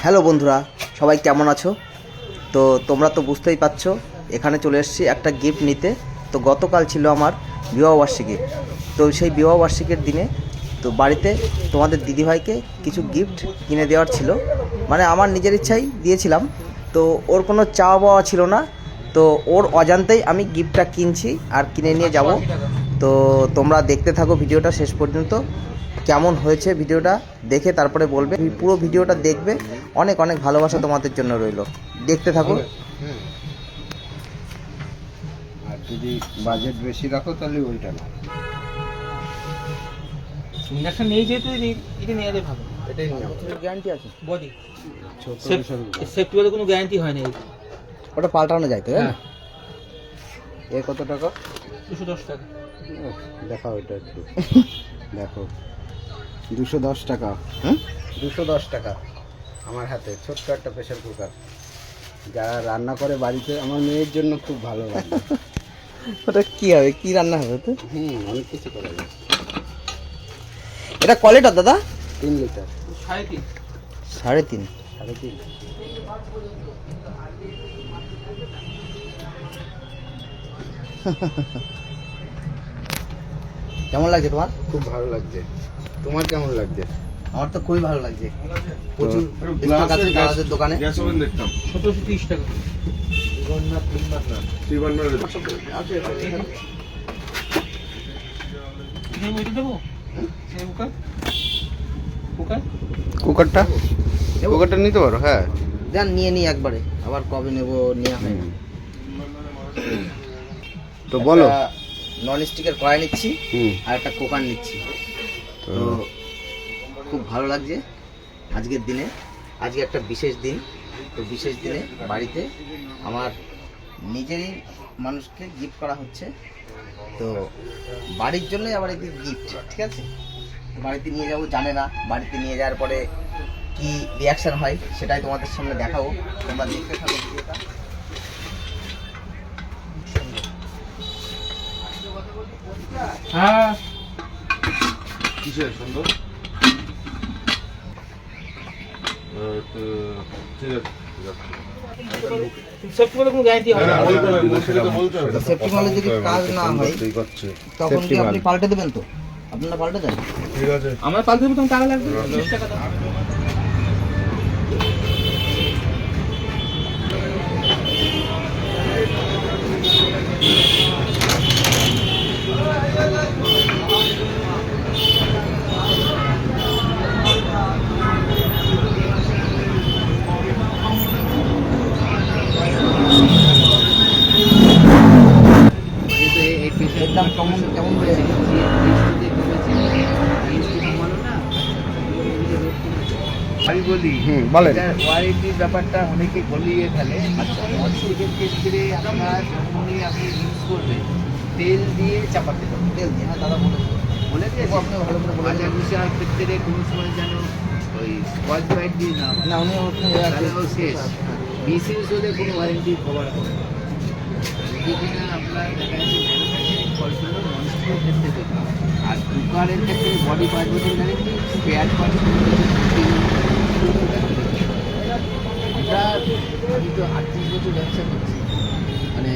Hello বন্ধুরা, সবাই কেমন আছো? তো তোমরা তো বুঝতেই পারছো, এখানে চলে এসেছি একটা গিফট নিতে। তো গতকাল ছিল আমার বিবাহবার্ষিকী। তো সেই বিবাহবার্ষিকীর দিনে তো বাড়িতে তোমাদের দিদিভাইকে কিছু গিফট কিনে দেওয়ার ছিল, মানে আমার নিজের ইচ্ছাই দিয়েছিলাম। তো ওর কোনো চাওয়া পাওয়া ছিল না, তো ওর অজান্তেই আমি গিফটটা কিনছি আর কিনে নিয়ে যাব। তো তোমরা দেখতে থাকো ভিডিওটা শেষ পর্যন্ত। কেমন হয়েছে ভিডিওটা দেখে তারপরে বলবে। পুরো ভিডিওটা দেখবে, অনেক অনেক ভালোবাসা তোমাদের জন্য রইলো, দেখতে থাকো। আর যদি বাজেট বেশি রাখো তাহলে ওইটা না, ইন্ডাকশন নেই যেহেতু এটা নিয়ে এলে ভালো। এটাই নিও। গ্যারান্টি আছে বডি ছোট সেফটি বলে কোনো গ্যারান্টি হয় না। ওটা পাল্টানো যায় তো? হ্যাঁ, এ কত টাকা? 210 টাকা। দেখাও এটা একটু দেখো, 210 টাকা। 210 টাকা আমার হাতে ছোট্ট একটা প্রেশার কুকার। যারা রান্না করে বাড়িতে, আমার মেয়ের জন্য খুব ভালো লাগে। ওটা কি হবে, কি রান্না হবে তো? অনেক কিছু করা যায়। এটা ক লিটার দাদা? 3 লিটার। 3.5। 3.5। 3.5। কেমন লাগছে তোমার? খুব ভালো লাগছে। তোমার কেমন লাগছে? আমার তো খুবই ভালো লাগছে। প্রচুর স্টক আছে দাদাদের দোকানে। 1730 টাকা। কুকারটা নিতে পারো। হ্যাঁ, যান নিয়ে নিই একবারে, আবার কবে নেব নেওয়া হয় না। তো বলো। নন স্টিকের কড়াই নিচ্ছি আর একটা কুকার নিচ্ছি। তো খুব ভালো লাগছে আজকের দিনে। আজকে একটা বিশেষ দিন। তো বিশেষ দিনে বাড়িতে আমার নিজেরই মানুষকে গিফট করা হচ্ছে। তো বাড়ির জন্যই আবার একটি গিফট, ঠিক আছে? বাড়িতে নিয়ে যাবো, জানে না বাড়িতে নিয়ে যাওয়ার পরে কি রিয়াকশন হয় সেটাই তোমাদের সামনে দেখাবো। তোমরা দেখতে থাকো ভিডিওটা। হ্যাঁ, কিসের সুন্দর? ঠিক আছে। সেফটি বলে কোনো গ্যারান্টি হয় না। সেফটি মালে যদি কাজ না হয় তখন কি আপনি পাল্টে দেবেন? তো আপনারা পাল্টে দেন? ঠিক আছে। আমার পাল্টে দেবো, তখন টাকা লাগবে 30 টাকা দাও। এর দাম কেমন কেমন হয়েছে? আমি বলি বলেন। ওয়ারেন্টির ব্যাপারটা অনেকে গলিয়ে ফেলে। ননস্টিকের ক্ষেত্রে আপনার যখনই আপনি ইউজ করবেন তেল দিয়ে চাপাতে হবে। তেল দিয়ে? হ্যাঁ দাদা বলেছে। বলে দিয়েছে আপনি ভালো করে বলে ভাজা দিন। ভুষার ক্ষেত্রে কোনো সময় যেন ওই স্কচ ব্রাইট দিয়ে না হয়। না উনি ওখানে তাহলে ও শেষ। মিসইউজ হলে কোনো ওয়ারেন্টি কভার হবে না। যেখানে আপনার দেখা যাচ্ছে ম্যানুফ্যাকচারিং খরচ হলো ননস্টিকের ক্ষেত্রে দেবে। আর কুকারের ক্ষেত্রে বডি 5 বছর গ্যারেন্টি, স্পেয়ার পার্টস আমরা আমি তো 38 বছর ব্যবসা করছি, মানে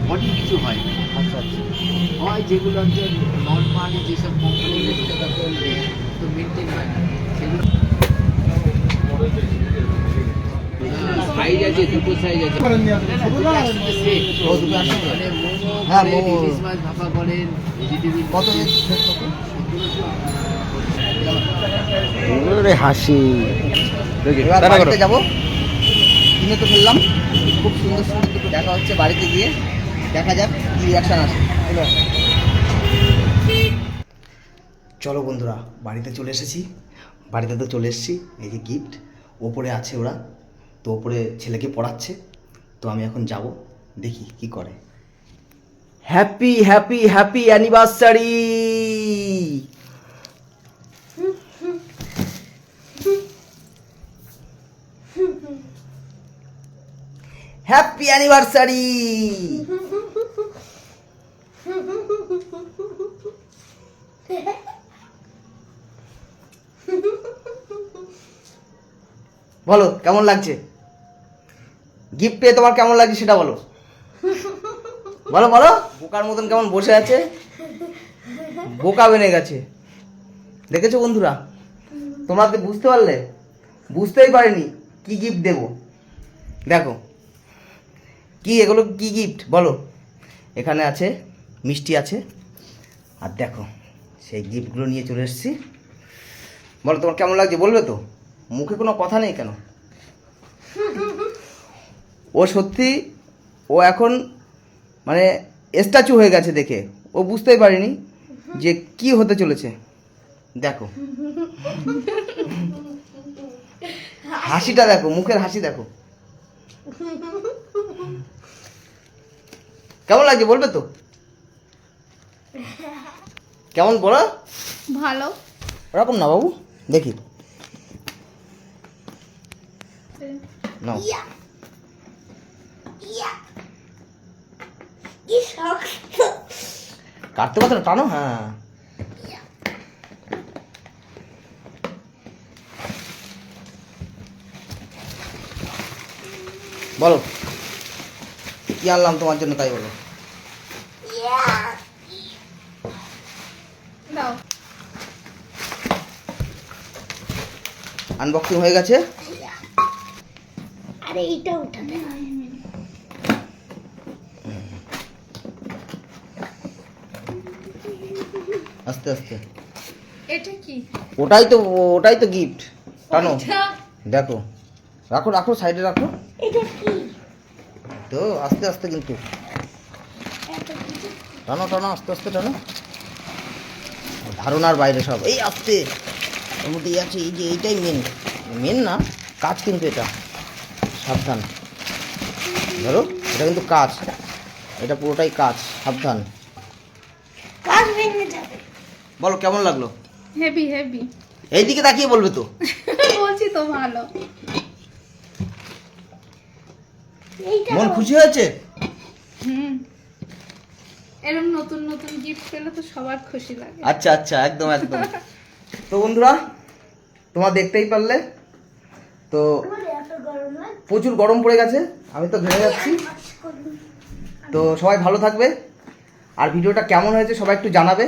বডি কিছু হয় না। আচ্ছা আচ্ছা। হয় যেগুলো হচ্ছে নর্মালি যেসব কোম্পানি তো মেনটেন হয় না সেগুলো। সাইজ আছে, দুটো সাইজ আছে। ও, দুটো আসছে? মানে মোমো হ্যাঁ, করেন, মোমো। ইলিশ মাছ ভাপা করেন, ভেজিটেবিল কত এর set কত? হাসি। এবার বাড়িতে যাবো, কিনে তো ফেললাম। খুব সুন্দর সুন্দর দুটো দেখা হচ্ছে বাড়িতে গিয়ে, দেখা যাক কি রিয়াকশান আসে। চলো বন্ধুরা, বাড়িতে চলে এসেছি। বাড়িতে তো চলে এসেছি। এই যে গিফট ওপরে আছে, ওরা তো ওপরে ছেলেকে পড়াচ্ছে। তো আমি এখন যাব, দেখি কি করে। Happy happy happy anniversary. Happy anniversary. বলো কেমন লাগছে, গিফট পেয়ে তোমার কেমন লাগছে সেটা বলো, বলো বলো। বোকার মতন কেমন বসে আছে, বোকা বেনে গেছে। দেখেছো বন্ধুরা, তোমরা তো বুঝতে পারলে, বুঝতেই পারিনি কি গিফট দেব। দেখো কি এগুলো, কি গিফট বলো। এখানে আছে মিষ্টি আছে, আর দেখো সেই গিফটগুলো নিয়ে চলে এসেছি। বলো তোমার কেমন লাগছে, বলবে তো, মুখে কোনো কথা নেই কেন। ও সত্যি, ও এখন মানে স্ট্যাচু হয়ে গেছে দেখে, ও বুঝতেই পারেনি যে কি হতে চলেছে। দেখো হাসিটা দেখো, মুখের হাসি দেখো, কেমন লাগছে বলবে তো, কেমন বলো। ভালো। ওরকম না বাবু, দেখি নাও। কাটতে পারতো না, টানো। হ্যাঁ বলো কি আনলাম তোমার জন্য, তাই বলো। দাও। আনবক্সিং হয়ে গেছে। আরে এইটা উঠাতে হয়। আস্তে আস্তে, এটা কি? ওটাই তো গিফট। টানো, ওইটা? দেখো, রাখো রাখো সাইডে রাখো। এটা কি? তো আস্তে আস্তে কিন্তু, টানো টানো আস্তে আস্তে টানো, ধারণার বাইরে সব। এই আস্তে, ওর মধ্যে এই আছে, এই যে এইটাই মেন না, কাজ কিন্তু এটা, সাবধান ধরো, এটা কিন্তু কাজ, এটা পুরোটাই কাজ, সাবধান। কাজ ভেঙে যাবে। বলো কেমন লাগলো, হেভি হেভি। এইদিকে তাকিয়ে বলবে তো। বলছি তো ভালো। মন খুশি হয়েছে। হুম, এরকম নতুন নতুন গিফট পেলে তো সবার খুশি লাগে। আচ্ছা আচ্ছা, একদম একদম। তো বন্ধুরা তোমরা দেখতেই পারলে, তো প্রচুর গরম পড়ে গেছে, আমি তো ঘেমে যাচ্ছি। তো সবাই ভালো থাকবে, আর ভিডিওটা কেমন হয়েছে সবাই একটু জানাবে।